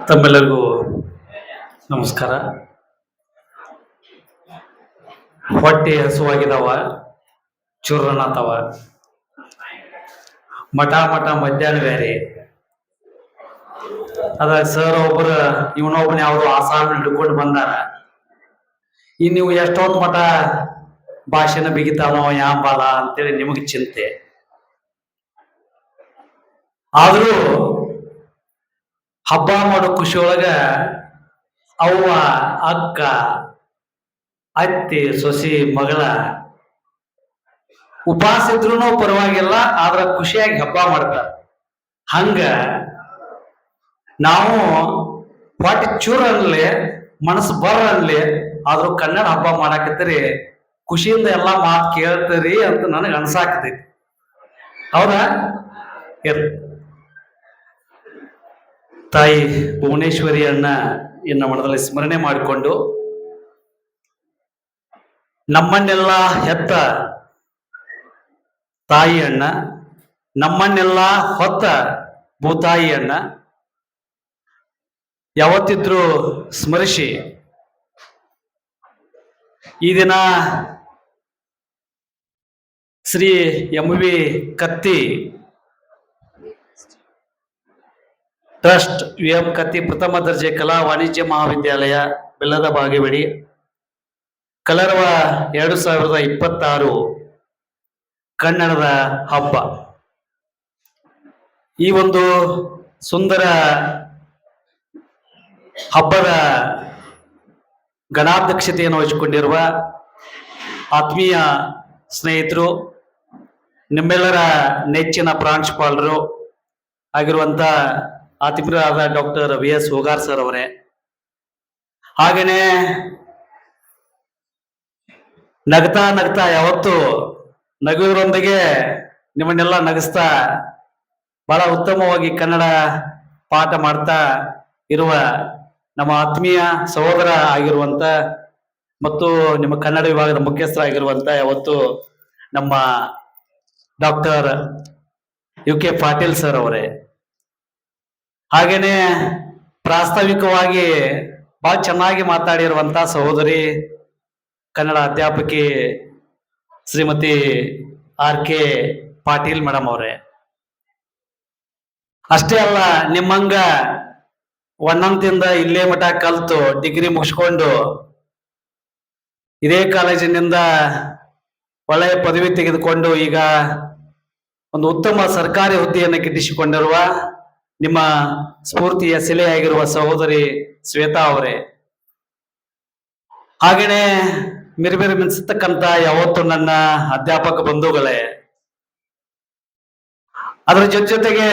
ತಮ್ಮೆಲ್ಲರಿಗೂ ನಮಸ್ಕಾರ. ಹೊಟ್ಟೆ ಹಸುವಾಗಿದಾವ, ಚೂರ್ರನಾಥವ, ಮಠ ಮಧ್ಯಾಹ್ನ ಬೇರೆ. ಅದಾಗ ಸರ್ ಒಬ್ಬರ ಇವನೊಬ್ಬನ ಯಾವುದು ಆಸಾನ ಹಿಡ್ಕೊಂಡು ಬಂದಾರ. ಈ ನೀವು ಎಷ್ಟೊತ್ತು ಮಠ ಭಾಷೆನ ಬಿಗಿತಾನೋ ಯಾಂಬಾಲ ಅಂತೇಳಿ ನಿಮಗೆ ಚಿಂತೆ. ಆದ್ರೂ ಹಬ್ಬ ಮಾಡೋ ಖುಷಿಯೊಳಗ ಅವ್ವ, ಅಕ್ಕ, ಅತ್ತಿ, ಸೊಸಿ, ಮಗಳ ಉಪವಾಸ ಇದ್ರೂ ಪರವಾಗಿಲ್ಲ, ಆದ್ರ ಖುಷಿಯಾಗಿ ಹಬ್ಬ ಮಾಡ್ತಾರ. ಹಂಗ ನಾವು ಹೊಟ್ಟೆ ಚೂರ ಅನ್ಲಿ, ಮನಸ್ಸು ಬರ ಅನ್ಲಿ, ಆದ್ರೂ ಕನ್ನಡ ಹಬ್ಬ ಮಾಡಾಕತ್ತೀರಿ, ಖುಷಿಯಿಂದ ಎಲ್ಲಾ ಮಾತು ಕೇಳ್ತೀರಿ ಅಂತ ನನಗೆ ಅನ್ಸಾಕತೈತಿ. ಹೌದಾ? ತಾಯಿ ಭುವನೇಶ್ವರಿಯನ್ನ ಇನ್ನ ಮನದಲ್ಲಿ ಸ್ಮರಣೆ ಮಾಡಿಕೊಂಡು, ನಮ್ಮನ್ನೆಲ್ಲ ಹೆತ್ತ ತಾಯಿಯನ್ನ, ನಮ್ಮನ್ನೆಲ್ಲ ಹೊತ್ತ ಭೂತಾಯಿಯನ್ನ ಯಾವತ್ತಿದ್ರೂ ಸ್ಮರಿಸಿ, ಈ ದಿನ ಶ್ರೀ ಎಂ.ವಿ. ಕತ್ತಿ ಟ್ರಸ್ಟ್, ವಿ.ಎಂ. ಕತ್ತಿ ಪ್ರಥಮ ದರ್ಜೆ ಕಲಾ ವಾಣಿಜ್ಯ ಮಹಾವಿದ್ಯಾಲಯ, ಬೆಲ್ಲದ ಬಾಗೇವಾಡಿ, ಕಲರವ 2026 ಕನ್ನಡದ ಹಬ್ಬ. ಈ ಒಂದು ಸುಂದರ ಹಬ್ಬದ ಗಣಾಧ್ಯಕ್ಷತೆಯನ್ನು ವಹಿಸಿಕೊಂಡಿರುವ ಆತ್ಮೀಯ ಸ್ನೇಹಿತರು, ನಿಮ್ಮೆಲ್ಲರ ನೆಚ್ಚಿನ ಪ್ರಾಂಶುಪಾಲರು ಆಗಿರುವಂತ ಆತ್ಮೀಯರಾದ ಡಾಕ್ಟರ್ ವಿ.ಎಸ್. ಹೋಗಾರ್ ಸರ್ ಅವರೇ, ಹಾಗೇನೆ ನಗ್ತಾ ಯಾವತ್ತು ನಗುವುದರೊಂದಿಗೆ ನಿಮ್ಮನ್ನೆಲ್ಲ ನಗಿಸ್ತಾ ಬಹಳ ಉತ್ತಮವಾಗಿ ಕನ್ನಡ ಪಾಠ ಮಾಡ್ತಾ ಇರುವ ನಮ್ಮ ಆತ್ಮೀಯ ಸಹೋದರ ಆಗಿರುವಂತ ಮತ್ತು ನಿಮ್ಮ ಕನ್ನಡ ವಿಭಾಗದ ಮುಖ್ಯಸ್ಥರಾಗಿರುವಂತ ಯಾವತ್ತು ನಮ್ಮ ಡಾಕ್ಟರ್ ಯು.ಕೆ. ಪಾಟೀಲ್ ಸರ್ ಅವರೇ, ಹಾಗೇನೆ ಪ್ರಾಸ್ತಾವಿಕವಾಗಿ ಬಹಳ ಚೆನ್ನಾಗಿ ಮಾತಾಡಿರುವಂತ ಸಹೋದರಿ ಕನ್ನಡ ಅಧ್ಯಾಪಕಿ ಶ್ರೀಮತಿ ಆರ್.ಕೆ. ಪಾಟೀಲ್ ಮೇಡಮ್ ಅವರೇ, ಅಷ್ಟೇ ಅಲ್ಲ, ನಿಮ್ಮಂಗ ಒಂದಂತಿಂದ ಇಲ್ಲೇ ಮಠ ಕಲ್ತು ಡಿಗ್ರಿ ಮುಗಿಸ್ಕೊಂಡು ಇದೇ ಕಾಲೇಜಿನಿಂದ ಒಳ್ಳೆಯ ಪದವಿ ತೆಗೆದುಕೊಂಡು ಈಗ ಒಂದು ಉತ್ತಮ ಸರ್ಕಾರಿ ಹುದ್ದೆಯನ್ನು ಗಿಟ್ಟಿಸಿಕೊಂಡಿರುವ ನಿಮ್ಮ ಸ್ಫೂರ್ತಿಯ ಸೆಲೆಯಾಗಿರುವ ಸಹೋದರಿ ಶ್ವೇತಾ ಅವರೇ, ಹಾಗೇನೆ ಮಿರಿಮಿರಿ ಮಿನ್ಸತಕ್ಕಂತ ಯಾವತ್ತು ನನ್ನ ಅಧ್ಯಾಪಕ ಬಂಧುಗಳೇ, ಅದರ ಜೊತೆಗೆ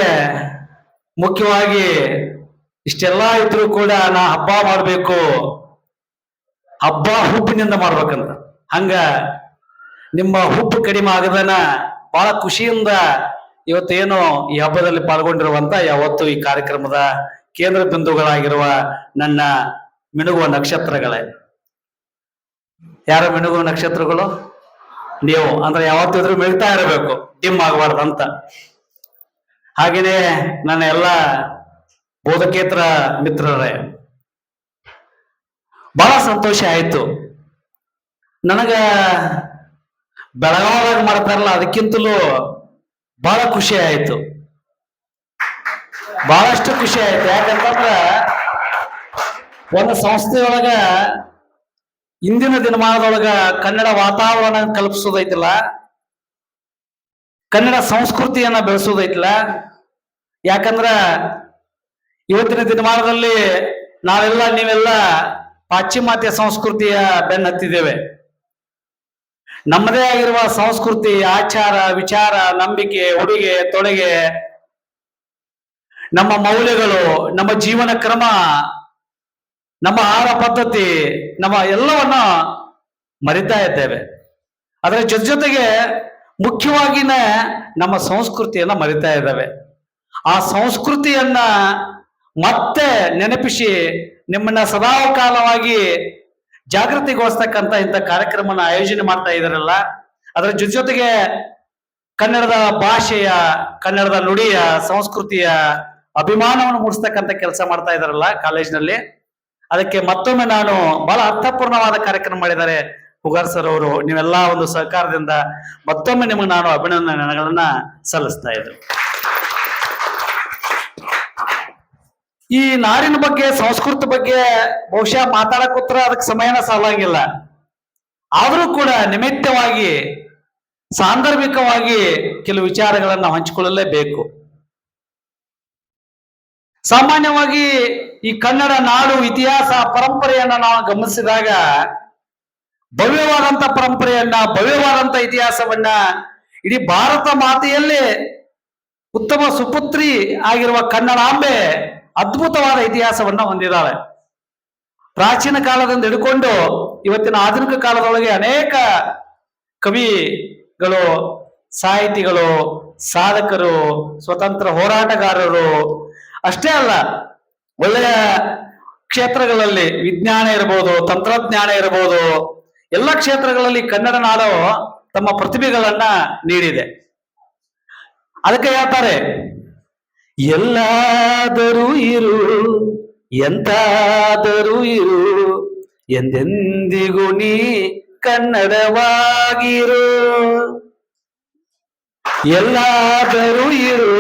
ಮುಖ್ಯವಾಗಿ ಇಷ್ಟೆಲ್ಲ ಇದ್ರೂ ಕೂಡ ನಾ ಹಬ್ಬ ಮಾಡಬೇಕು, ಹಬ್ಬ ಹುಬ್ಬಿನಿಂದ ಮಾಡ್ಬೇಕಂತ, ಹಂಗ ನಿಮ್ಮ ಹುಬ್ಬು ಕಡಿಮೆ ಆಗದನ ಬಹಳ ಖುಷಿಯಿಂದ ಇವತ್ತೇನು ಈ ಹಬ್ಬದಲ್ಲಿ ಪಾಲ್ಗೊಂಡಿರುವಂತ ಯಾವತ್ತು ಈ ಕಾರ್ಯಕ್ರಮದ ಕೇಂದ್ರ ಬಿಂದುಗಳಾಗಿರುವ ನನ್ನ ಮಿನುಗುವ ನಕ್ಷತ್ರಗಳೇ. ಯಾರು ಮಿನುಗುವ ನಕ್ಷತ್ರಗಳು? ನೀವು. ಅಂದ್ರೆ ಯಾವತ್ತಿದ್ರೂ ಮಿಳ್ತಾ ಇರಬೇಕು, ಡಿಮ್ ಆಗಬಾರ್ದಂತ. ಹಾಗೇನೆ ನನ್ನ ಎಲ್ಲ ಬೋಧಕೇತರ ಮಿತ್ರರೇ, ಬಹಳ ಸಂತೋಷ ಆಯ್ತು ನನಗ. ಬೆಳಗಾವದಾಗ ಮಾಡ್ತಾರಲ್ಲ ಅದಕ್ಕಿಂತಲೂ ಬಹಳ ಖುಷಿ ಆಯ್ತು, ಬಹಳಷ್ಟು ಖುಷಿ ಆಯ್ತು. ಯಾಕಂತಂದ್ರ ಒಂದು ಸಂಸ್ಥೆಯೊಳಗ ಇಂದಿನ ದಿನಮಾನದೊಳಗ ಕನ್ನಡ ವಾತಾವರಣ ಕಲ್ಪಿಸೋದೈತಿಲ್ಲ, ಕನ್ನಡ ಸಂಸ್ಕೃತಿಯನ್ನ ಬೆಳೆಸೋದೈತಿಲ್ಲ. ಯಾಕಂದ್ರ ಇವತ್ತಿನ ದಿನಮಾನದಲ್ಲಿ ನೀವೆಲ್ಲ ಪಾಶ್ಚಿಮಾತ್ಯ ಸಂಸ್ಕೃತಿಯ ಬೆನ್ನತ್ತಿದ್ದೇವೆ. ನಮ್ಮದೇ ಆಗಿರುವ ಸಂಸ್ಕೃತಿ, ಆಚಾರ, ವಿಚಾರ, ನಂಬಿಕೆ, ಉಡುಗೆ ತೊಡುಗೆ, ನಮ್ಮ ಮೌಲ್ಯಗಳು, ನಮ್ಮ ಜೀವನ ಕ್ರಮ, ನಮ್ಮ ಆಹಾರ ಪದ್ಧತಿ, ನಮ್ಮ ಎಲ್ಲವನ್ನ ಮರಿತಾ ಇದ್ದೇವೆ. ಅದರ ಜೊತೆಗೆ ಮುಖ್ಯವಾಗಿನ ನಮ್ಮ ಸಂಸ್ಕೃತಿಯನ್ನ ಮರಿತಾ ಇದ್ದೇವೆ. ಆ ಸಂಸ್ಕೃತಿಯನ್ನ ಮತ್ತೆ ನೆನಪಿಸಿ ನಿಮ್ಮನ್ನ ಸದಾಕಾಲವಾಗಿ ಜಾಗೃತಿಗೊಳಿಸ್ತಕ್ಕಂಥ ಇಂಥ ಕಾರ್ಯಕ್ರಮನ ಆಯೋಜನೆ ಮಾಡ್ತಾ ಇದಾರಲ್ಲ, ಅದರ ಜೊತೆಗೆ ಕನ್ನಡದ ಭಾಷೆಯ, ಕನ್ನಡದ ನುಡಿಯ, ಸಂಸ್ಕೃತಿಯ ಅಭಿಮಾನವನ್ನು ಮೂಡಿಸ್ತಕ್ಕಂಥ ಕೆಲಸ ಮಾಡ್ತಾ ಇದಾರಲ್ಲ ಕಾಲೇಜಿನಲ್ಲಿ. ಅದಕ್ಕೆ ಮತ್ತೊಮ್ಮೆ ನಾನು ಬಹಳ ಅರ್ಥಪೂರ್ಣವಾದ ಕಾರ್ಯಕ್ರಮ ಮಾಡಿದ್ದಾರೆ ಪುಗಾರ್ ಸರ್ ಅವರು. ನೀವೆಲ್ಲ ಒಂದು ಸಹಕಾರದಿಂದ ಮತ್ತೊಮ್ಮೆ ನಿಮಗೆ ನಾನು ಅಭಿನಂದನೆಗಳನ್ನ ಸಲ್ಲಿಸ್ತಾ ಇದ್ದೆ. ಈ ನಾಡಿನ ಬಗ್ಗೆ, ಸಂಸ್ಕೃತಿ ಬಗ್ಗೆ ಬಹುಶಃ ಮಾತಾಡಕ್ ಉತ್ತರ ಅದಕ್ಕೆ ಸಮಯನ ಸಾಲಂಗಿಲ್ಲ. ಆದರೂ ಕೂಡ ನಿಮಿತ್ತವಾಗಿ, ಸಾಂದರ್ಭಿಕವಾಗಿ ಕೆಲವು ವಿಚಾರಗಳನ್ನು ಹಂಚಿಕೊಳ್ಳಲೇಬೇಕು. ಸಾಮಾನ್ಯವಾಗಿ ಈ ಕನ್ನಡ ನಾಡು ಇತಿಹಾಸ ಪರಂಪರೆಯನ್ನ ನಾವು ಗಮನಿಸಿದಾಗ ಭವ್ಯವಾದಂತ ಪರಂಪರೆಯನ್ನ, ಭವ್ಯವಾದಂತ ಇತಿಹಾಸವನ್ನ, ಇಡೀ ಭಾರತ ಮಾತೆಯಲ್ಲೇ ಉತ್ತಮ ಸುಪುತ್ರಿ ಆಗಿರುವ ಕನ್ನಡಾಂಬೆ ಅದ್ಭುತವಾದ ಇತಿಹಾಸವನ್ನ ಹೊಂದಿದ್ದಾಳೆ. ಪ್ರಾಚೀನ ಕಾಲದಿಂದ ಹಿಡ್ಕೊಂಡು ಇವತ್ತಿನ ಆಧುನಿಕ ಕಾಲದೊಳಗೆ ಅನೇಕ ಕವಿಗಳು, ಸಾಹಿತಿಗಳು, ಸಾಧಕರು, ಸ್ವತಂತ್ರ ಹೋರಾಟಗಾರರು ಅಷ್ಟೇ ಅಲ್ಲ, ಒಳ್ಳೆಯ ಕ್ಷೇತ್ರಗಳಲ್ಲಿ ವಿಜ್ಞಾನ ಇರಬಹುದು, ತಂತ್ರಜ್ಞಾನ ಇರಬಹುದು, ಎಲ್ಲ ಕ್ಷೇತ್ರಗಳಲ್ಲಿ ಕನ್ನಡ ನಾಡು ತಮ್ಮ ಪ್ರತಿಭೆಗಳನ್ನ ನೀಡಿದೆ. ಅದಕ್ಕೆ ಹೇಳ್ತಾರೆ, ಎಲ್ಲಾದರೂ ಇರು ಎಂತಾದರೂ ಇರು ಎಂದೆಂದಿಗೂ ನೀ ಕನ್ನಡವಾಗಿರು. ಎಲ್ಲಾದರೂ ಇರು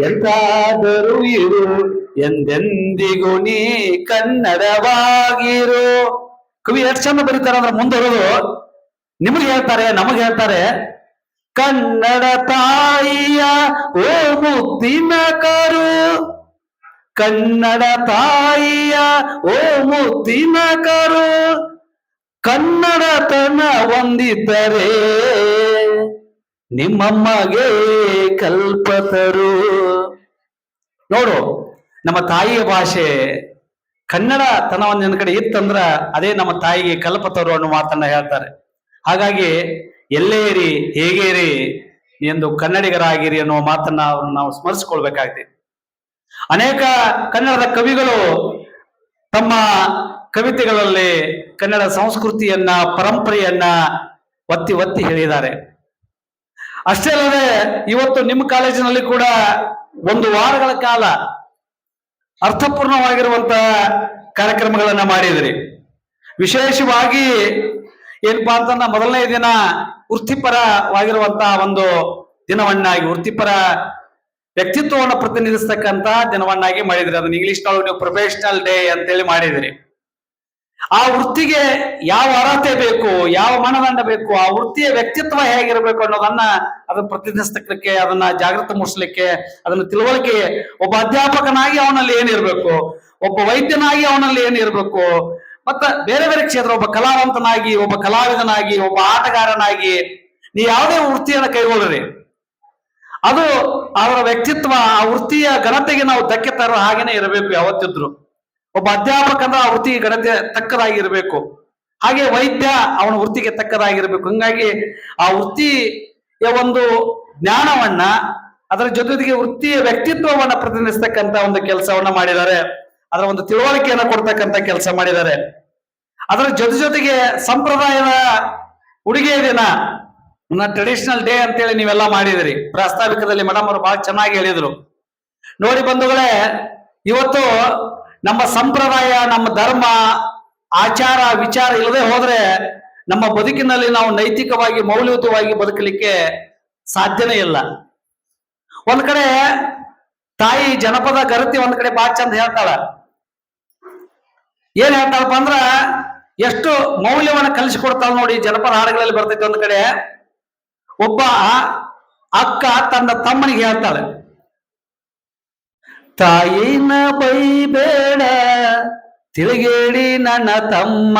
ಎಂತಾದರೂ ಇರು ಎಂದೆಂದಿಗೂ ನೀ ಕನ್ನಡವಾಗಿರು. ಕವಿ ಎಷ್ಟು ಚಂದ ಬರೀತಾರೆ ಅಂದ್ರೆ ಮುಂದುವರೆದು ನಿಮಗೆ ಹೇಳ್ತಾರೆ, ನಮಗೆ ಹೇಳ್ತಾರೆ, ಕನ್ನಡ ತಾಯಿಯ ಓ ಮುದ್ದಿನ ಕರು, ಕನ್ನಡ ತಾಯಿಯ ಓ ಮುದ್ದಿನ ಕರು, ಕನ್ನಡತನ ಹೊಂದಿದ್ದರೆ ನಿಮ್ಮಮ್ಮಗೆ ಕಲ್ಪತರು. ನೋಡು, ನಮ್ಮ ತಾಯಿಯ ಭಾಷೆ ಕನ್ನಡ ತನ ಒಂದಿನ ಕಡೆ ಇತ್ತಂದ್ರ ಅದೇ ನಮ್ಮ ತಾಯಿಗೆ ಕಲ್ಪತರು ಅನ್ನೋ ಮಾತನ್ನ ಹೇಳ್ತಾರೆ. ಹಾಗಾಗಿ ಎಲ್ಲೇ ಇರಿ, ಹೇಗೆ ಇರಿ ಎಂದು ಕನ್ನಡಿಗರಾಗಿರಿ ಅನ್ನುವ ಮಾತನ್ನ ನಾವು ಸ್ಮರಿಸಿಕೊಳ್ಬೇಕಾಗಿದೆ. ಅನೇಕ ಕನ್ನಡದ ಕವಿಗಳು ತಮ್ಮ ಕವಿತೆಗಳಲ್ಲಿ ಕನ್ನಡ ಸಂಸ್ಕೃತಿಯನ್ನ, ಪರಂಪರೆಯನ್ನ ಒತ್ತಿ ಒತ್ತಿ ಹೇಳಿದ್ದಾರೆ. ಅಷ್ಟೇ ಅಲ್ಲದೆ ಇವತ್ತು ನಿಮ್ಮ ಕಾಲೇಜಿನಲ್ಲಿ ಕೂಡ ಒಂದು ವಾರಗಳ ಕಾಲ ಅರ್ಥಪೂರ್ಣವಾಗಿರುವಂತಹ ಕಾರ್ಯಕ್ರಮಗಳನ್ನ ಮಾಡಿದ್ರಿ. ವಿಶೇಷವಾಗಿ ಏನಪ್ಪಾ ಅಂತಂದ್ರೆ ಮೊದಲನೇ ದಿನ ವೃತ್ತಿಪರವಾಗಿರುವಂತಹ ಒಂದು ದಿನವನ್ನಾಗಿ, ವೃತ್ತಿಪರ ವ್ಯಕ್ತಿತ್ವವನ್ನು ಪ್ರತಿನಿಧಿಸ್ತಕ್ಕಂತ ದಿನವನ್ನಾಗಿ ಮಾಡಿದ್ರಿ. ಅದನ್ನ ಇಂಗ್ಲಿಷ್ನೊಳಗೆ ನೀವು ಪ್ರೊಫೆಷನಲ್ ಡೇ ಅಂತೇಳಿ ಮಾಡಿದ್ರಿ. ಆ ವೃತ್ತಿಗೆ ಯಾವ ಅರ್ಹತೆ ಬೇಕು, ಯಾವ ಮಾನದಂಡ ಬೇಕು, ಆ ವೃತ್ತಿಯ ವ್ಯಕ್ತಿತ್ವ ಹೇಗಿರಬೇಕು ಅನ್ನೋದನ್ನ ಅದನ್ನ ಪ್ರತಿನಿಧಿಸ್ತಕ್ಕೆ, ಅದನ್ನ ಜಾಗೃತಿ ಮೂಡಿಸ್ಲಿಕ್ಕೆ, ಅದನ್ನ ತಿಳುವಳಿಕೆ, ಒಬ್ಬ ಅಧ್ಯಾಪಕನಾಗಿ ಅವನಲ್ಲಿ ಏನಿರ್ಬೇಕು, ಒಬ್ಬ ವೈದ್ಯನಾಗಿ ಅವನಲ್ಲಿ ಏನಿರ್ಬೇಕು, ಮತ್ತ ಬೇರೆ ಬೇರೆ ಕ್ಷೇತ್ರ, ಒಬ್ಬ ಕಲಾವಂತನಾಗಿ, ಒಬ್ಬ ಕಲಾವಿದನಾಗಿ, ಒಬ್ಬ ಆಟಗಾರನಾಗಿ ನೀವು ಯಾವುದೇ ವೃತ್ತಿಯನ್ನು ಕೈಗೊಳ್ಳ್ರಿ, ಅದು ಅವರ ವ್ಯಕ್ತಿತ್ವ, ಆ ವೃತ್ತಿಯ ಘನತೆಗೆ ನಾವು ಧಕ್ಕೆ ತರೋ ಹಾಗೇನೆ ಇರಬೇಕು ಯಾವತ್ತಿದ್ರು. ಒಬ್ಬ ಅಧ್ಯಾಪಕ ಅಂದ್ರೆ ಆ ವೃತ್ತಿಗೆ ಘನತೆ ತಕ್ಕದಾಗಿರ್ಬೇಕು. ಹಾಗೆ ವೈದ್ಯ ಅವನ ವೃತ್ತಿಗೆ ತಕ್ಕದಾಗಿರ್ಬೇಕು. ಹಂಗಾಗಿ ಆ ವೃತ್ತಿಯ ಒಂದು ಜ್ಞಾನವನ್ನ, ಅದರ ಜೊತೆಗೆ ವೃತ್ತಿಯ ವ್ಯಕ್ತಿತ್ವವನ್ನ ಪ್ರತಿನಿಧಿಸ್ತಕ್ಕಂತ ಒಂದು ಕೆಲಸವನ್ನ ಮಾಡಿದ್ದಾರೆ. ಅದರ ಒಂದು ತಿಳುವಳಿಕೆಯನ್ನ ಕೊಡ್ತಕ್ಕಂಥ ಕೆಲಸ ಮಾಡಿದ್ದಾರೆ. ಅದರ ಜೊತೆಗೆ ಸಂಪ್ರದಾಯದ ಉಡುಗೆ ದಿನ, ಟ್ರೆಡಿಷನಲ್ ಡೇ ಅಂತೇಳಿ ನೀವೆಲ್ಲ ಮಾಡಿದಿರಿ. ಪ್ರಾಸ್ತಾವಿಕದಲ್ಲಿ ಮೇಡಮ್ ಅವರು ಬಹಳ ಚೆನ್ನಾಗಿ ಹೇಳಿದ್ರು. ನೋಡಿ ಬಂಧುಗಳೇ, ಇವತ್ತು ನಮ್ಮ ಸಂಪ್ರದಾಯ, ನಮ್ಮ ಧರ್ಮ, ಆಚಾರ, ವಿಚಾರ ಇಲ್ಲದೆ ಹೋದ್ರೆ ನಮ್ಮ ಬದುಕಿನಲ್ಲಿ ನಾವು ನೈತಿಕವಾಗಿ, ಮೌಲ್ಯಯುತವಾಗಿ ಬದುಕಲಿಕ್ಕೆ ಸಾಧ್ಯನೇ ಇಲ್ಲ. ಒಂದ್ ಕಡೆ ತಾಯಿ ಜನಪದ ಗರತಿ ಒಂದ್ ಕಡೆ ಬಹಳ ಚಂದ ಹೇಳ್ತಾಳ. ಏನ್ ಹೇಳ್ತಾಳಪ್ಪ ಅಂದ್ರ, ಎಷ್ಟು ಮೌಲ್ಯವನ್ನ ಕಲಿಸಿಕೊಡ್ತಾಳ ನೋಡಿ. ಜನಪದ ಹಾಡುಗಳಲ್ಲಿ ಬರ್ತೈತಿ. ಒಂದ್ ಕಡೆ ಒಬ್ಬ ಅಕ್ಕ ತನ್ನ ತಮ್ಮನಿಗೆ ಹೇಳ್ತಾಳೆ, ತಾಯಿನ ಬೈಬೇಡ ತಿಳಿಗೇಡಿ ನನ್ನ ತಮ್ಮ,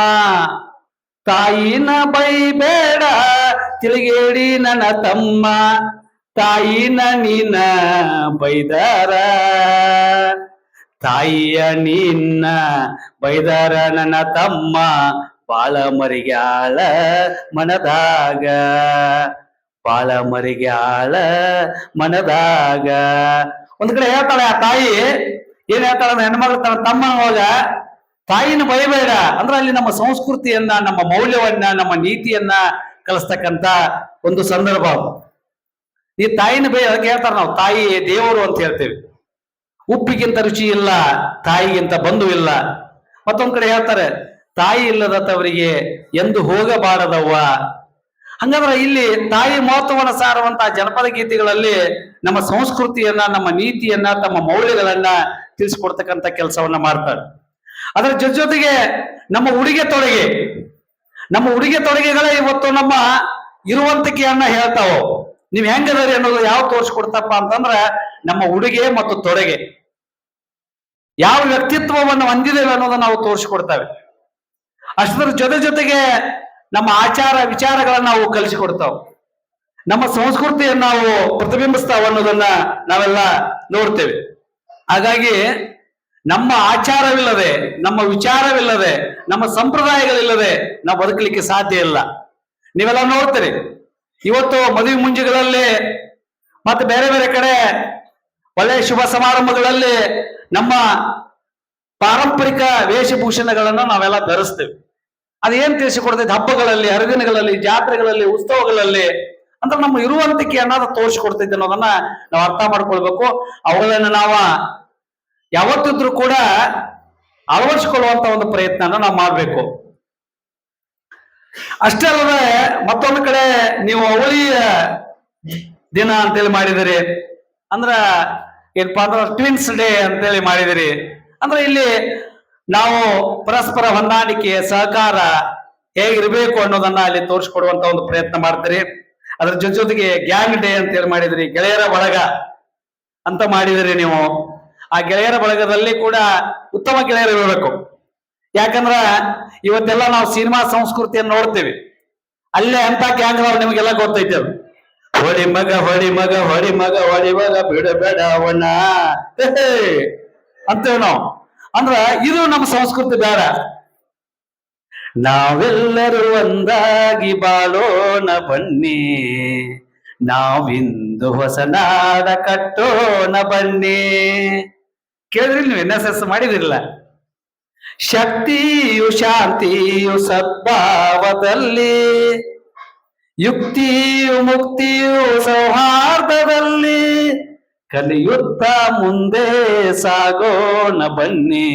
ತಾಯಿನ ಬೈಬೇಡ ತಿಳಿಗೇಡಿ ನನ್ನ ತಮ್ಮ, ತಾಯಿನ ನೀನ ಬೈದಾರ, ತಾಯಿಯ ನಿನ್ನ ಬೈದಾರ ನನ್ನ ತಮ್ಮ, ಬಾಳ ಮರಿಗ್ಯಾಳ ಮನದಾಗ, ಬಾಳ ಮರಿಗ್ಯಾಳ ಮನದಾಗ. ಒಂದ್ ಕಡೆ ಹೇಳ್ತಾಳೆ ಆ ತಾಯಿ, ಏನ್ ಹೇಳ್ತಾಳ, ಹೆಣ್ಮಗಳು ತನ್ನ ತಮ್ಮನ ಹೋಗ ತಾಯಿನ ಬೈಬೇಡ ಅಂದ್ರೆ ಅಲ್ಲಿ ನಮ್ಮ ಸಂಸ್ಕೃತಿಯನ್ನ, ನಮ್ಮ ಮೌಲ್ಯವನ್ನ, ನಮ್ಮ ನೀತಿಯನ್ನ ಕಲಿಸ್ತಕ್ಕಂತ ಒಂದು ಸಂದರ್ಭ. ಈ ತಾಯಿನ ಅದಕ್ಕೆ ಹೇಳ್ತಾರೆ ನಾವು ತಾಯಿ ದೇವರು ಅಂತ ಹೇಳ್ತೇವೆ. ಉಪ್ಪಿಗಿಂತ ರುಚಿ ಇಲ್ಲ, ತಾಯಿಗಿಂತ ಬಂಧು ಇಲ್ಲ. ಮತ್ತೊಂದ್ ಕಡೆ ಹೇಳ್ತಾರೆ ತಾಯಿ ಇಲ್ಲದ ತವರಿಗೆ ಎಂದು ಹೋಗಬಾರದವ್ವ. ಹಂಗಂದ್ರೆ ಇಲ್ಲಿ ತಾಯಿ ಮಹತ್ವವನ್ನು ಸಾರುವಂತಹ ಜನಪದ ಗೀತೆಗಳಲ್ಲಿ ನಮ್ಮ ಸಂಸ್ಕೃತಿಯನ್ನ, ನಮ್ಮ ನೀತಿಯನ್ನ, ತಮ್ಮ ಮೌಲ್ಯಗಳನ್ನ ತಿಳಿಸ್ಕೊಡ್ತಕ್ಕಂಥ ಕೆಲಸವನ್ನ ಮಾಡ್ತಾರೆ. ಅದರ ಜೊತೆಗೆ ನಮ್ಮ ಉಡುಗೆ ತೊಡುಗೆ, ನಮ್ಮ ಉಡುಗೆ ತೊಡುಗೆಗಳೇ ಇವತ್ತು ನಮ್ಮ ಇರುವಂತಿಕೆಯನ್ನ ಹೇಳ್ತಾವ. ನೀವ್ ಹೆಂಗದರಿ ಅನ್ನೋದು ಯಾವ ತೋರಿಸ್ಕೊಡ್ತಪ್ಪ ಅಂತಂದ್ರ ನಮ್ಮ ಉಡುಗೆ ಮತ್ತು ತೊಡುಗೆ ಯಾವ ವ್ಯಕ್ತಿತ್ವವನ್ನು ಹೊಂದಿದ್ದೇವೆ ಅನ್ನೋದನ್ನ ನಾವು ತೋರಿಸ್ಕೊಡ್ತೇವೆ. ಅಷ್ಟರ ಜೊತೆಗೆ ನಮ್ಮ ಆಚಾರ ವಿಚಾರಗಳನ್ನ ನಾವು ಕಲಿಸಿಕೊಡ್ತಾವ, ನಮ್ಮ ಸಂಸ್ಕೃತಿಯನ್ನು ನಾವು ಪ್ರತಿಬಿಂಬಿಸ್ತಾವ ಅನ್ನೋದನ್ನ ನಾವೆಲ್ಲ ನೋಡ್ತೇವೆ. ಹಾಗಾಗಿ ನಮ್ಮ ಆಚಾರವಿಲ್ಲದೆ, ನಮ್ಮ ವಿಚಾರವಿಲ್ಲದೆ, ನಮ್ಮ ಸಂಪ್ರದಾಯಗಳಿಲ್ಲದೆ ನಾವು ಬದುಕಲಿಕ್ಕೆ ಸಾಧ್ಯ ಇಲ್ಲ. ನೀವೆಲ್ಲ ನೋಡ್ತೀರಿ ಇವತ್ತು ಮದುವೆ ಮುಂಜಿಗಳಲ್ಲಿ ಮತ್ತೆ ಬೇರೆ ಬೇರೆ ಕಡೆ ಒಳ್ಳೆಯ ಶುಭ ಸಮಾರಂಭಗಳಲ್ಲಿ ನಮ್ಮ ಪಾರಂಪರಿಕ ವೇಷಭೂಷಣಗಳನ್ನು ನಾವೆಲ್ಲ ಧರಿಸ್ತೇವೆ. ಅದೇನ್ ತಿಳಿಸಿಕೊಡ್ತೈತೆ? ಹಬ್ಬಗಳಲ್ಲಿ, ಹರಿದಿನಗಳಲ್ಲಿ, ಜಾತ್ರೆಗಳಲ್ಲಿ, ಉತ್ಸವಗಳಲ್ಲಿ ಅಂದ್ರೆ ನಮ್ಮ ಇರುವಂತಿಕೆ ಅನ್ನೋದು ತೋರಿಸಿಕೊಡ್ತೈತೆ ಅನ್ನೋದನ್ನ ನಾವು ಅರ್ಥ ಮಾಡ್ಕೊಳ್ಬೇಕು. ಅವುಗಳನ್ನ ನಾವು ಯಾವತ್ತಿದ್ರೂ ಕೂಡ ಅಳವಡಿಸಿಕೊಳ್ಳುವಂತ ಒಂದು ಪ್ರಯತ್ನ ನಾವು ಮಾಡ್ಬೇಕು. ಅಷ್ಟೇ ಅಲ್ಲದೆ ಮತ್ತೊಂದು ಕಡೆ ನೀವು ಅವಳಿಯ ದಿನ ಅಂತೇಳಿ ಮಾಡಿದಿರಿ, ಅಂದ್ರ ಏನಪ್ಪಾ ಅಂದ್ರ ಟ್ವಿನ್ಸ್ ಡೇ ಅಂತೇಳಿ ಮಾಡಿದಿರಿ. ಅಂದ್ರೆ ಇಲ್ಲಿ ನಾವು ಪರಸ್ಪರ ಹೊಂದಾಣಿಕೆ, ಸಹಕಾರ ಹೇಗಿರ್ಬೇಕು ಅನ್ನೋದನ್ನ ಅಲ್ಲಿ ತೋರಿಸ್ಕೊಡುವಂತ ಒಂದು ಪ್ರಯತ್ನ ಮಾಡ್ತೀರಿ. ಅದ್ರ ಜೊತೆಗೆ ಗ್ಯಾಂಗ್ ಡೇ ಅಂತ ಹೇಳಿ ಮಾಡಿದಿರಿ, ಗೆಳೆಯರ ಬಳಗ ಅಂತ ಮಾಡಿದಿರಿ ನೀವು. ಆ ಗೆಳೆಯರ ಬಳಗದಲ್ಲಿ ಕೂಡ ಉತ್ತಮ ಗೆಳೆಯರು ಇರಬೇಕು. ಯಾಕಂದ್ರ ಇವತ್ತೆಲ್ಲ ನಾವು ಸಿನಿಮಾ ಸಂಸ್ಕೃತಿಯನ್ನು ನೋಡ್ತೀವಿ, ಅಲ್ಲೇ ಅಂತ ಗ್ಯಾಂಗ್ ನಿಮಗೆಲ್ಲ ಗೊತ್ತೈತೆ. ಅದು ಹೊಡಿ ಮಗ ಹೊಡಿ ಮಗ ಹೊಡಿ ಮಗ ಹೊಡಿ ಮಗ ಬಿಡಬೇಡ ಅವಣ್ಣ ಅಂತೇವ್ ನಾವು. ಅಂದ್ರ ಇದು ನಮ್ಮ ಸಂಸ್ಕೃತಿ ಬೇಡ. ನಾವೆಲ್ಲರೂ ಒಂದಾಗಿ ಬಾಳೋಣ ಬನ್ನಿ, ನಾವಿಂದು ಹೊಸ ನಾಡ ಕಟ್ಟೋಣ ಬನ್ನಿ. ಕೇಳಿದ್ರಿ ನೀವು? NSS ಮಾಡಿದಿರಲ್ಲ. ಶಕ್ತಿಯು ಶಾಂತಿಯು ಸದ್ಭಾವದಲ್ಲಿ, ಯುಕ್ತಿಯು ಮುಕ್ತಿಯು ಸೌಹಾರ್ದದಲ್ಲಿ, ಕಲಿಯುತ್ತ ಮುಂದೆ ಸಾಗೋಣ ಬನ್ನಿ,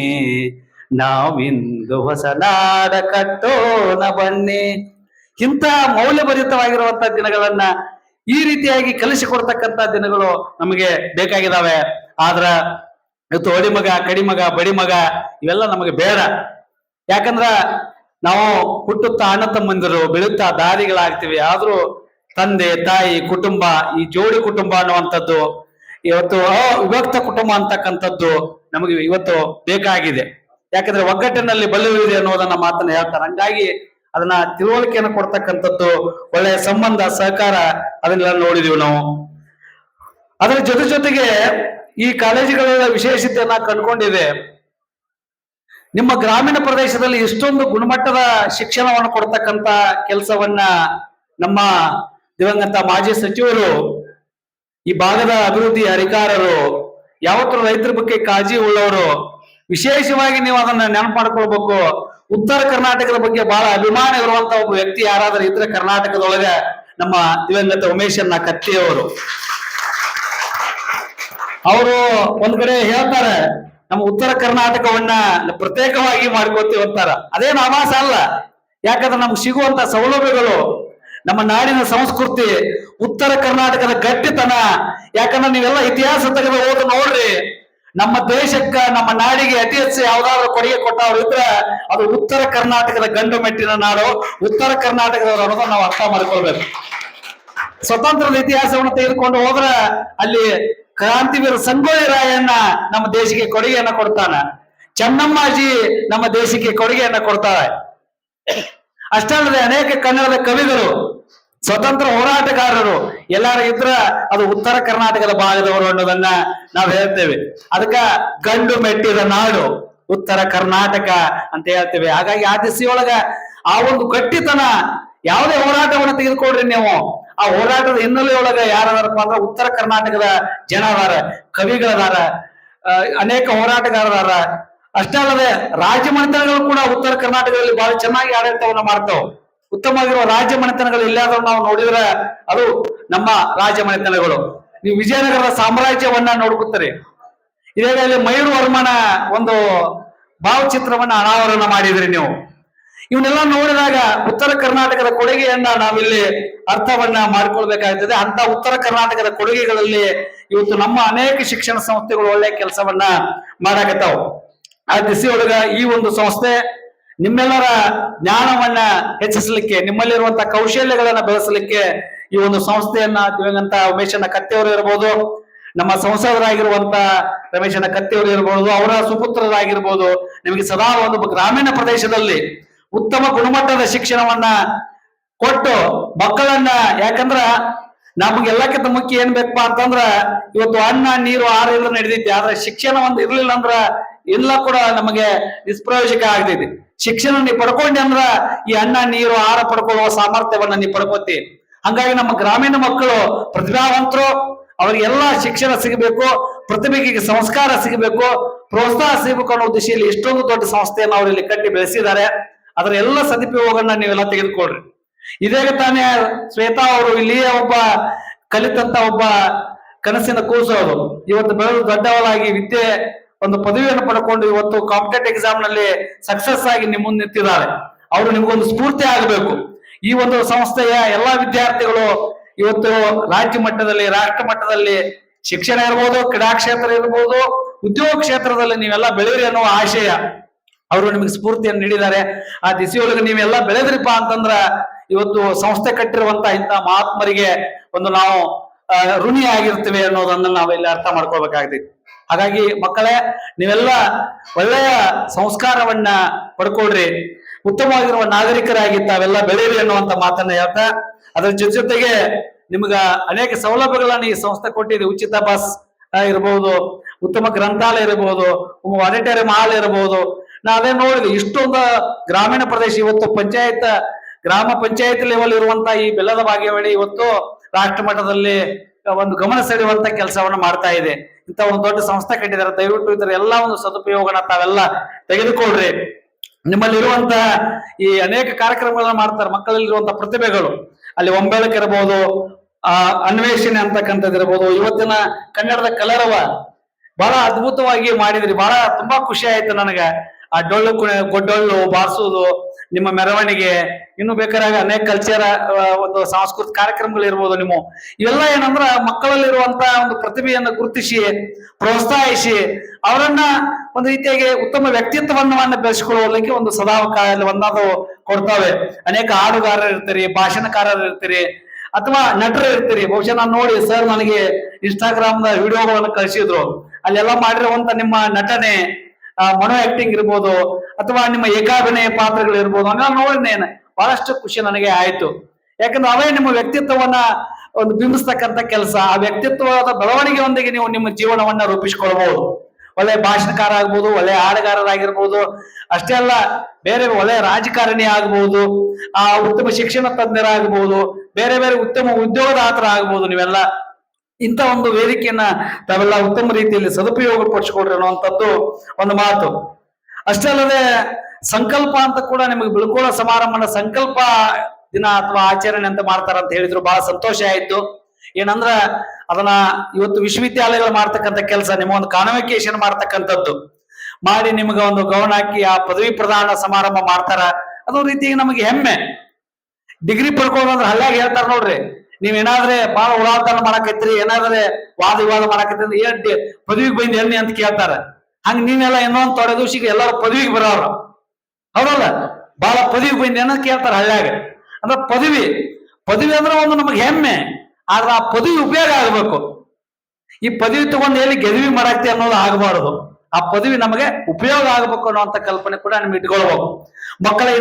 ನಾವಿಂದು ಹೊಸ ನಾಡ ಕಟ್ಟೋಣ ಬನ್ನಿ. ಇಂಥ ಮೌಲ್ಯಭರಿತವಾಗಿರುವಂತಹ ದಿನಗಳನ್ನ ಈ ರೀತಿಯಾಗಿ ಕಲಿಸಿಕೊಡ್ತಕ್ಕಂಥ ದಿನಗಳು ನಮಗೆ ಬೇಕಾಗಿದ್ದಾವೆ. ಆದ್ರ ಇವತ್ತು ಹೊಡಿಮಗ, ಕಡಿಮಗ, ಬಡಿಮಗ ಇವೆಲ್ಲ ನಮಗೆ ಬೇಡ. ಯಾಕಂದ್ರ ನಾವು ಹುಟ್ಟುತ್ತಾ ಅಣ್ಣ ತಮ್ಮಂದಿರು, ಬೆಳುತ್ತಾ ದಾರಿಗಳಾಗ್ತಿವಿ. ಆದ್ರೂ ತಂದೆ ತಾಯಿ ಕುಟುಂಬ, ಈ ಜೋಡಿ ಕುಟುಂಬ ಅನ್ನುವಂಥದ್ದು, ಇವತ್ತು ಅವಿಭಕ್ತ ಕುಟುಂಬ ಅಂತಕ್ಕಂಥದ್ದು ನಮಗೆ ಇವತ್ತು ಬೇಕಾಗಿದೆ. ಯಾಕಂದ್ರೆ ಒಗ್ಗಟ್ಟಿನಲ್ಲಿ ಬಲವಿದೆ ಅನ್ನೋದನ್ನ ಮಾತನ್ನ ಹೇಳ್ತಾರೆ. ಹಂಗಾಗಿ ಅದನ್ನ ತಿಳುವಳಿಕೆಯನ್ನು ಕೊಡ್ತಕ್ಕಂಥದ್ದು, ಒಳ್ಳೆಯ ಸಂಬಂಧ, ಸಹಕಾರ ಅದನ್ನೆಲ್ಲ ನೋಡಿದೀವಿ ನಾವು. ಅದರ ಜೊತೆಗೆ ಈ ಕಾಲೇಜುಗಳ ವಿಶೇಷತೆಯನ್ನ ಕಂಡುಕೊಂಡಿದೆ. ನಿಮ್ಮ ಗ್ರಾಮೀಣ ಪ್ರದೇಶದಲ್ಲಿ ಇಷ್ಟೊಂದು ಗುಣಮಟ್ಟದ ಶಿಕ್ಷಣವನ್ನು ಕೊಡ್ತಕ್ಕಂತ ಕೆಲಸವನ್ನ ನಮ್ಮ ದಿವಂಗತ ಮಾಜಿ ಸಚಿವರು, ಈ ಭಾಗದ ಅಭಿವೃದ್ಧಿ ಅಧಿಕಾರರು, ಯಾವತ್ತೂ ರೈತರ ಬಗ್ಗೆ ಕಾಳಜಿ ಉಳ್ಳವರು, ವಿಶೇಷವಾಗಿ ನೀವು ಅದನ್ನ ನೆನಪು ಮಾಡ್ಕೊಳ್ಬೇಕು. ಉತ್ತರ ಕರ್ನಾಟಕದ ಬಗ್ಗೆ ಬಹಳ ಅಭಿಮಾನ ಇರುವಂತ ಒಬ್ಬ ವ್ಯಕ್ತಿ ಯಾರಾದ್ರೂ ಇದ್ರೆ ಕರ್ನಾಟಕದೊಳಗ ನಮ್ಮ ದಿವಂಗತ ಉಮೇಶಣ್ಣ ಕತ್ತಿಯವರು. ಅವರು ಒಂದ್ ಕಡೆ ಹೇಳ್ತಾರೆ, ನಮ್ಮ ಉತ್ತರ ಕರ್ನಾಟಕವನ್ನ ಪ್ರತ್ಯೇಕವಾಗಿ ಮಾಡ್ಕೋತೀವಿ ಅಂತಾರ. ಅದೇನು ಆವಾಸ ಅಲ್ಲ. ಯಾಕಂದ್ರೆ ನಮ್ಗೆ ಸಿಗುವಂತ ಸೌಲಭ್ಯಗಳು, ನಮ್ಮ ನಾಡಿನ ಸಂಸ್ಕೃತಿ, ಉತ್ತರ ಕರ್ನಾಟಕದ ಗಟ್ಟಿತನ. ಯಾಕಂದ್ರೆ ನೀವೆಲ್ಲ ಇತಿಹಾಸ ತೆಗೆದು ಓದು ನೋಡ್ರಿ, ನಮ್ಮ ದೇಶಕ್ಕ, ನಮ್ಮ ನಾಡಿಗೆ ಅತಿ ಹೆಚ್ಚು ಯಾವ್ದಾದ್ರು ಕೊಡುಗೆ ಕೊಟ್ಟವ್ರು ಇದ್ರೆ ಅದು ಉತ್ತರ ಕರ್ನಾಟಕದ ಗಂಡು ಮೆಟ್ಟಿನ ನಾಡು, ಉತ್ತರ ಕರ್ನಾಟಕದವರು ಅನ್ನೋದನ್ನ ನಾವು ಅರ್ಥ ಮಾಡ್ಕೊಳ್ಬೇಕು. ಸ್ವತಂತ್ರದ ಇತಿಹಾಸವನ್ನು ತೆಗೆದುಕೊಂಡು ಹೋದ್ರ ಅಲ್ಲಿ ಕ್ರಾಂತಿವೀರ ಸಂಗೊಳ್ಳಿ ರಾಯಣ್ಣ ನಮ್ಮ ದೇಶಕ್ಕೆ ಕೊಡುಗೆಯನ್ನ ಕೊಡ್ತಾನ, ಚೆನ್ನಮ್ಮಾಜಿ ನಮ್ಮ ದೇಶಕ್ಕೆ ಕೊಡುಗೆಯನ್ನ ಕೊಡ್ತಾರೆ. ಅಷ್ಟೇ ಅಲ್ಲದೆ ಅನೇಕ ಕನ್ನಡದ ಕವಿಗಳು, ಸ್ವತಂತ್ರ ಹೋರಾಟಗಾರರು ಎಲ್ಲಾರು ಇದ್ರ ಅದು ಉತ್ತರ ಕರ್ನಾಟಕದ ಭಾಗದವರು ಅನ್ನೋದನ್ನ ನಾವು ಹೇಳ್ತೇವೆ. ಅದಕ್ಕ ಗಂಡು ಮೆಟ್ಟಿದ ನಾಡು ಉತ್ತರ ಕರ್ನಾಟಕ ಅಂತ ಹೇಳ್ತೇವೆ. ಹಾಗಾಗಿ ಆ ದಿಸೆಯೊಳಗ ಆ ಒಂದು ಗಟ್ಟಿತನ, ಯಾವುದೇ ಹೋರಾಟವನ್ನು ತೆಗೆದುಕೊಡ್ರಿ ನೀವು, ಆ ಹೋರಾಟದ ಹಿನ್ನೆಲೆಯೊಳಗ ಯಾರದಾರಪ್ಪ ಅಂದ್ರೆ ಉತ್ತರ ಕರ್ನಾಟಕದ ಜನ ಅದಾರ, ಕವಿಗಳದಾರ, ಅನೇಕ ಹೋರಾಟಗಾರದಾರ. ಅಷ್ಟೇ ಅಲ್ಲದೆ ರಾಜ್ಯ ಮನೆತನಗಳು ಕೂಡ ಉತ್ತರ ಕರ್ನಾಟಕದಲ್ಲಿ ಬಹಳ ಚೆನ್ನಾಗಿ ಆಡಳಿತವನ್ನ ಮಾಡ್ತಾವ. ಉತ್ತಮವಾಗಿರುವ ರಾಜ್ಯ ಮನೆತನಗಳು ಇಲ್ಲಾದ್ರೂ ನಾವು ನೋಡಿದ್ರೆ ಅದು ನಮ್ಮ ರಾಜಮನೆತನಗಳು. ನೀವು ವಿಜಯನಗರದ ಸಾಮ್ರಾಜ್ಯವನ್ನ ನೋಡ್ಕೊತೀರಿ. ಇದೇ ವೇಳೆ ಮಯೂರ್ ವರ್ಮನ ಒಂದು ಭಾವಚಿತ್ರವನ್ನ ಅನಾವರಣ ಮಾಡಿದ್ರಿ ನೀವು. ಇವನ್ನೆಲ್ಲ ನೋಡಿದಾಗ ಉತ್ತರ ಕರ್ನಾಟಕದ ಕೊಡುಗೆಯನ್ನ ನಾವಿಲ್ಲಿ ಅರ್ಥವನ್ನ ಮಾಡ್ಕೊಳ್ಬೇಕಾಗ್ತದೆ. ಅಂತ ಉತ್ತರ ಕರ್ನಾಟಕದ ಕೊಡುಗೆಗಳಲ್ಲಿ ಇವತ್ತು ನಮ್ಮ ಅನೇಕ ಶಿಕ್ಷಣ ಸಂಸ್ಥೆಗಳು ಒಳ್ಳೆ ಕೆಲಸವನ್ನ ಮಾಡಾಕತ್ತಾವ. ಆ ದಿಸೆಯೊಳಗ ಈ ಒಂದು ಸಂಸ್ಥೆ ನಿಮ್ಮೆಲ್ಲರ ಜ್ಞಾನವನ್ನ ಹೆಚ್ಚಿಸಲಿಕ್ಕೆ, ನಿಮ್ಮಲ್ಲಿರುವಂತಹ ಕೌಶಲ್ಯಗಳನ್ನ ಬೆಳೆಸಲಿಕ್ಕೆ ಈ ಒಂದು ಸಂಸ್ಥೆಯನ್ನ ದಿವಂಗತ ಉಮೇಶನ ಕತ್ತೆಯವರು ಇರ್ಬೋದು, ನಮ್ಮ ಸಂಸದರಾಗಿರುವಂತ ರಮೇಶನ ಕತ್ತೆಯವರು ಇರ್ಬೋದು, ಅವರ ಸುಪುತ್ರರಾಗಿರ್ಬೋದು, ನಿಮಗೆ ಸದಾ ಒಂದು ಗ್ರಾಮೀಣ ಪ್ರದೇಶದಲ್ಲಿ ಉತ್ತಮ ಗುಣಮಟ್ಟದ ಶಿಕ್ಷಣವನ್ನ ಕೊಟ್ಟು ಮಕ್ಕಳನ್ನ, ಯಾಕಂದ್ರ ನಮ್ಗೆಲ್ಲಕ್ಕಿಂತ ಮುಖ್ಯ ಏನ್ ಬೇಕಪ್ಪ ಅಂತಂದ್ರ ಇವತ್ತು ಅನ್ನ ನೀರು ಆಹಾರ ಇಲ್ಲ ನಡೆದೈತಿ, ಆದ್ರೆ ಶಿಕ್ಷಣ ಒಂದು ಇರ್ಲಿಲ್ಲ ಅಂದ್ರ ಎಲ್ಲ ಕೂಡ ನಮಗೆ ನಿಷ್ಪ್ರಯೋಜಕ ಆಗ್ತೈತಿ. ಶಿಕ್ಷಣ ನೀ ಪಡ್ಕೊಂಡಿ ಅಂದ್ರ ಈ ಅನ್ನ ನೀರು ಆಹಾರ ಪಡ್ಕೊಳ್ಳುವ ಸಾಮರ್ಥ್ಯವನ್ನ ನೀ ಪಡ್ಕೋತಿ. ಹಂಗಾಗಿ ನಮ್ಮ ಗ್ರಾಮೀಣ ಮಕ್ಕಳು ಪ್ರತಿಭಾವಂತರು, ಅವರಿಗೆಲ್ಲ ಶಿಕ್ಷಣ ಸಿಗಬೇಕು, ಪ್ರತಿಭೆಗೆ ಸಂಸ್ಕಾರ ಸಿಗಬೇಕು, ಪ್ರೋತ್ಸಾಹ ಸಿಗಬೇಕು ಅನ್ನೋ ದಿಶೆಯಲ್ಲಿ ಎಷ್ಟೊಂದು ದೊಡ್ಡ ಸಂಸ್ಥೆಯನ್ನು ಅವರು ಇಲ್ಲಿ ಕಟ್ಟಿ ಬೆಳೆಸಿದ್ದಾರೆ. ಅದರ ಎಲ್ಲ ಸದುಪಯೋಗವನ್ನ ನೀವೆಲ್ಲ ತೆಗೆದುಕೊಳ್ರಿ. ಇದೇ ತಾನೇ ಶ್ವೇತಾ ಅವರು ಇಲ್ಲಿಯೇ ಒಬ್ಬ ಕಲಿತಂತ ಒಬ್ಬ ಕನಸಿನ ಕೂಸು ಅವರು ಇವತ್ತು ಬೆಳೆದು ದೊಡ್ಡವರಾಗಿ ವಿದ್ಯೆ ಒಂದು ಪದವಿಯನ್ನು ಪಡ್ಕೊಂಡು ಇವತ್ತು ಕಾಂಪಿಟೇಟಿವ್ ಎಕ್ಸಾಮ್ ನಲ್ಲಿ ಸಕ್ಸಸ್ ಆಗಿ ನಿಮ್ಮ ಮುಂದೆ ನಿಂತಿದ್ದಾರೆ. ಅವರು ನಿಮ್ಗೊಂದು ಸ್ಫೂರ್ತಿ ಆಗಬೇಕು. ಈ ಒಂದು ಸಂಸ್ಥೆಯ ಎಲ್ಲಾ ವಿದ್ಯಾರ್ಥಿಗಳು ಇವತ್ತು ರಾಜ್ಯ ಮಟ್ಟದಲ್ಲಿ, ರಾಷ್ಟ್ರ ಮಟ್ಟದಲ್ಲಿ ಶಿಕ್ಷಣ ಇರ್ಬೋದು, ಕ್ರೀಡಾ ಕ್ಷೇತ್ರ ಇರ್ಬೋದು, ಉದ್ಯೋಗ ಕ್ಷೇತ್ರದಲ್ಲಿ ನೀವೆಲ್ಲ ಬೆಳೆಯಿರಿ ಅನ್ನುವ ಆಶಯ ಅವರು ನಿಮಗೆ ಸ್ಫೂರ್ತಿಯನ್ನು ನೀಡಿದ್ದಾರೆ. ಆ ದಿಸೆಯೊಳಗೆ ನೀವೆಲ್ಲ ಬೆಳೆದ್ರಿಪ್ಪ ಅಂತಂದ್ರ ಇವತ್ತು ಸಂಸ್ಥೆ ಕಟ್ಟಿರುವಂತ ಇಂಥ ಮಹಾತ್ಮರಿಗೆ ಒಂದು ನಾವು ಋಣಿ ಆಗಿರ್ತೀವಿ ಅನ್ನೋದನ್ನ ನಾವೆಲ್ಲ ಅರ್ಥ ಮಾಡ್ಕೊಳ್ಬೇಕಾಗ್ತೈತಿ. ಹಾಗಾಗಿ ಮಕ್ಕಳೇ, ನೀವೆಲ್ಲ ಒಳ್ಳೆಯ ಸಂಸ್ಕಾರವನ್ನ ಪಡ್ಕೊಳ್ರಿ, ಉತ್ತಮವಾಗಿರುವ ನಾಗರಿಕರಾಗಿ ತಾವೆಲ್ಲ ಬೆಳೆಯಿರಿ ಅನ್ನುವಂತ ಮಾತನ್ನ ಹೇಳ್ತಾ, ಅದರ ಜೊತೆಗೆ ನಿಮ್ಗ ಅನೇಕ ಸೌಲಭ್ಯಗಳನ್ನ ಈ ಸಂಸ್ಥೆ ಕೊಟ್ಟಿದೆ. ಉಚಿತ ಬಸ್ ಇರಬಹುದು, ಉತ್ತಮ ಗ್ರಂಥಾಲಯ ಇರಬಹುದು, ಆಡಿಟೋರಿಯಂ ಹಾಲ್ ಇರಬಹುದು. ನಾ ಅದೇ ನೋಡಿದೆ, ಇಷ್ಟೊಂದು ಗ್ರಾಮೀಣ ಪ್ರದೇಶ ಇವತ್ತು ಗ್ರಾಮ ಪಂಚಾಯತ್ ಲೆವೆಲ್ ಇರುವಂತ ಈ ಬೆಲ್ಲದ ಬಾಗೇವಾಡಿ ಇವತ್ತು ರಾಷ್ಟ್ರ ಮಟ್ಟದಲ್ಲಿ ಒಂದು ಗಮನ ಸೆಳೆಯುವಂತ ಕೆಲಸವನ್ನ ಮಾಡ್ತಾ ಇದೆ. ಇಂಥ ಒಂದು ದೊಡ್ಡ ಸಂಸ್ಥೆ ಕಟ್ಟಿದ್ದಾರೆ. ದಯವಿಟ್ಟು ಇದರ ಎಲ್ಲ ಒಂದು ಸದುಪಯೋಗನ ತಾವೆಲ್ಲ ತೆಗೆದುಕೊಳ್ರಿ. ನಿಮ್ಮಲ್ಲಿರುವಂತ ಈ ಅನೇಕ ಕಾರ್ಯಕ್ರಮಗಳನ್ನ ಮಾಡ್ತಾರೆ. ಮಕ್ಕಳಲ್ಲಿರುವಂತ ಪ್ರತಿಭೆಗಳು, ಅಲ್ಲಿ ಒಂಬೆಳಕ್ ಇರಬಹುದು, ಅನ್ವೇಷಣೆ ಅಂತಕ್ಕಂಥದ್ದು ಇರಬಹುದು, ಇವತ್ತಿನ ಕನ್ನಡದ ಕಲರವ ಬಹಳ ಅದ್ಭುತವಾಗಿ ಮಾಡಿದ್ರಿ. ಬಹಳ ತುಂಬಾ ಖುಷಿ ಆಯ್ತು ನನಗೆ. ಆ ಗೊಡ್ಡೊಳ್ಳು ಬಾರಿಸುವುದು, ನಿಮ್ಮ ಮೆರವಣಿಗೆ, ಇನ್ನು ಬೇಕಾದಾಗ ಅನೇಕ ಕಲ್ಚರ್ ಒಂದು ಸಾಂಸ್ಕೃತಿಕ ಕಾರ್ಯಕ್ರಮಗಳು ಇರ್ಬೋದು. ನಿಮ್ಮ ಇವೆಲ್ಲ ಏನಂದ್ರ ಮಕ್ಕಳಲ್ಲಿರುವಂತಹ ಒಂದು ಪ್ರತಿಭೆಯನ್ನು ಗುರುತಿಸಿ ಪ್ರೋತ್ಸಾಹಿಸಿ ಅವರನ್ನ ಒಂದು ರೀತಿಯಾಗಿ ಉತ್ತಮ ವ್ಯಕ್ತಿತ್ವವನ್ನ ಬೆಳೆಸಿಕೊಳ್ಳಲಿಕ್ಕೆ ಒಂದು ಸದಾವಕಾಶ ಒಂದಾದ ಕೊಡ್ತಾವೆ. ಅನೇಕ ಹಾಡುಗಾರರು ಇರ್ತೀರಿ, ಭಾಷಣಕಾರರು ಇರ್ತೀರಿ, ಅಥವಾ ನಟರು ಇರ್ತೀರಿ. ಬಹುಶಃ ನಾನು ನೋಡಿ ಸರ್ ನನಗೆ ಇನ್ಸ್ಟಾಗ್ರಾಮ್ ದ ವಿಡಿಯೋಗಳನ್ನು ಕಳಿಸಿದ್ರು. ಅಲ್ಲೆಲ್ಲ ಮಾಡಿರುವಂತ ನಿಮ್ಮ ನಟನೆ, ಮನೋ ಆಕ್ಟಿಂಗ್ ಇರ್ಬೋದು, ಅಥವಾ ನಿಮ್ಮ ಏಕಾಭಿನಯ ಪಾತ್ರಗಳು ಇರ್ಬೋದು, ಅದನ್ನ ನೋಡಿನೇನು ಬಹಳಷ್ಟು ಖುಷಿ ನನಗೆ ಆಯ್ತು. ಯಾಕಂದ್ರೆ ಅವೇ ನಿಮ್ಮ ವ್ಯಕ್ತಿತ್ವವನ್ನ ಒಂದು ಬಿಂಬಿಸ್ತಕ್ಕಂಥ ಕೆಲಸ. ಆ ವ್ಯಕ್ತಿತ್ವದ ಬೆಳವಣಿಗೆಯೊಂದಿಗೆ ನೀವು ನಿಮ್ಮ ಜೀವನವನ್ನ ರೂಪಿಸಿಕೊಳ್ಬಹುದು. ಒಳ್ಳೆ ಭಾಷಣಕಾರ ಆಗ್ಬೋದು, ಒಳ್ಳೆ ಹಾಡುಗಾರರಾಗಿರ್ಬೋದು, ಅಷ್ಟೇ ಅಲ್ಲ ಬೇರೆ ಒಳ್ಳೆ ರಾಜಕಾರಣಿ ಆಗ್ಬಹುದು, ಉತ್ತಮ ಶಿಕ್ಷಣ ತಜ್ಞರಾಗಬಹುದು, ಬೇರೆ ಬೇರೆ ಉತ್ತಮ ಉದ್ಯೋಗದಾತರ ಆಗ್ಬಹುದು. ನೀವೆಲ್ಲ ಇಂಥ ಒಂದು ವೇದಿಕೆಯನ್ನ ತಾವೆಲ್ಲ ಉತ್ತಮ ರೀತಿಯಲ್ಲಿ ಸದುಪಯೋಗ ಪಡಿಸಿಕೊಡ್ರಿ ಅನ್ನುವಂಥದ್ದು ಒಂದು ಮಾತು. ಅಷ್ಟೇ ಅಲ್ಲದೆ ಸಂಕಲ್ಪ ಅಂತ ಕೂಡ ನಿಮಗೆ ಬೀಳ್ಕೊಳ್ಳೋ ಸಮಾರಂಭನ ಸಂಕಲ್ಪ ದಿನ ಅಥವಾ ಆಚರಣೆ ಅಂತ ಮಾಡ್ತಾರ ಅಂತ ಹೇಳಿದ್ರು. ಬಹಳ ಸಂತೋಷ ಆಯ್ತು. ಏನಂದ್ರ ಅದನ್ನ ಇವತ್ತು ವಿಶ್ವವಿದ್ಯಾಲಯಗಳು ಮಾಡ್ತಕ್ಕಂಥ ಕೆಲಸ, ನಿಮ್ಮ ಒಂದು ಕಾನ್ವೆಕೇಶನ್ ಮಾಡ್ತಕ್ಕಂಥದ್ದು ಮಾಡಿ ನಿಮ್ಗೆ ಒಂದು ಗೌನ್ ಹಾಕಿ ಆ ಪದವಿ ಪ್ರದಾನ ಸಮಾರಂಭ ಮಾಡ್ತಾರ. ಅದೊಂದು ರೀತಿಯಾಗಿ ನಮಗೆ ಹೆಮ್ಮೆ. ಡಿಗ್ರಿ ಪಡ್ಕೊಳ್ಳೋದಂದ್ರೆ ಹಳ್ಳಿಯಾಗ ಹೇಳ್ತಾರ ನೋಡ್ರಿ, ನೀವೇನಾದ್ರೆ ಬಹಳ ಉಡಾತನ ಮಾಡಕೈತ್ರಿ, ಏನಾದ್ರೆ ವಾದ ವಿವಾದ ಮಾಡಕೈತ್ರಿ, ಏನ್ ಪದವಿಗೆ ಬಂದ್ ಎಣ್ಣೆ ಅಂತ ಕೇಳ್ತಾರ. ಹಂಗ ನೀವೆಲ್ಲ ಇನ್ನೊಂದು ತೊಡೆ ದಿವಸಿಗೆ ಎಲ್ಲರೂ ಪದವಿಗೆ ಬರೋರು, ಹೌದಲ್ಲ? ಬಹಳ ಪದವಿಗೆ ಬಂದ್ ಏನೋ ಕೇಳ್ತಾರ ಹಳ್ಳಿಯಾಗ. ಅಂದ್ರೆ ಪದವಿ ಅಂದ್ರೆ ಒಂದು ನಮಗೆ ಹೆಮ್ಮೆ, ಆದ್ರೆ ಆ ಪದವಿ ಉಪಯೋಗ ಆಗ್ಬೇಕು. ಈ ಪದವಿ ತಗೊಂಡು ಎಲ್ಲಿ ಗೆದವಿ ಮಾಡಾಕ್ತಿ ಅನ್ನೋದು ಆಗಬಾರದು. ಆ ಪದವಿ ನಮಗೆ ಉಪಯೋಗ ಆಗ್ಬೇಕು ಅನ್ನೋಂಥ ಕಲ್ಪನೆ ಕೂಡ ನಿಮ್ಗೆ ಇಟ್ಕೊಳ್ಬೇಕು. ಮಕ್ಕಳ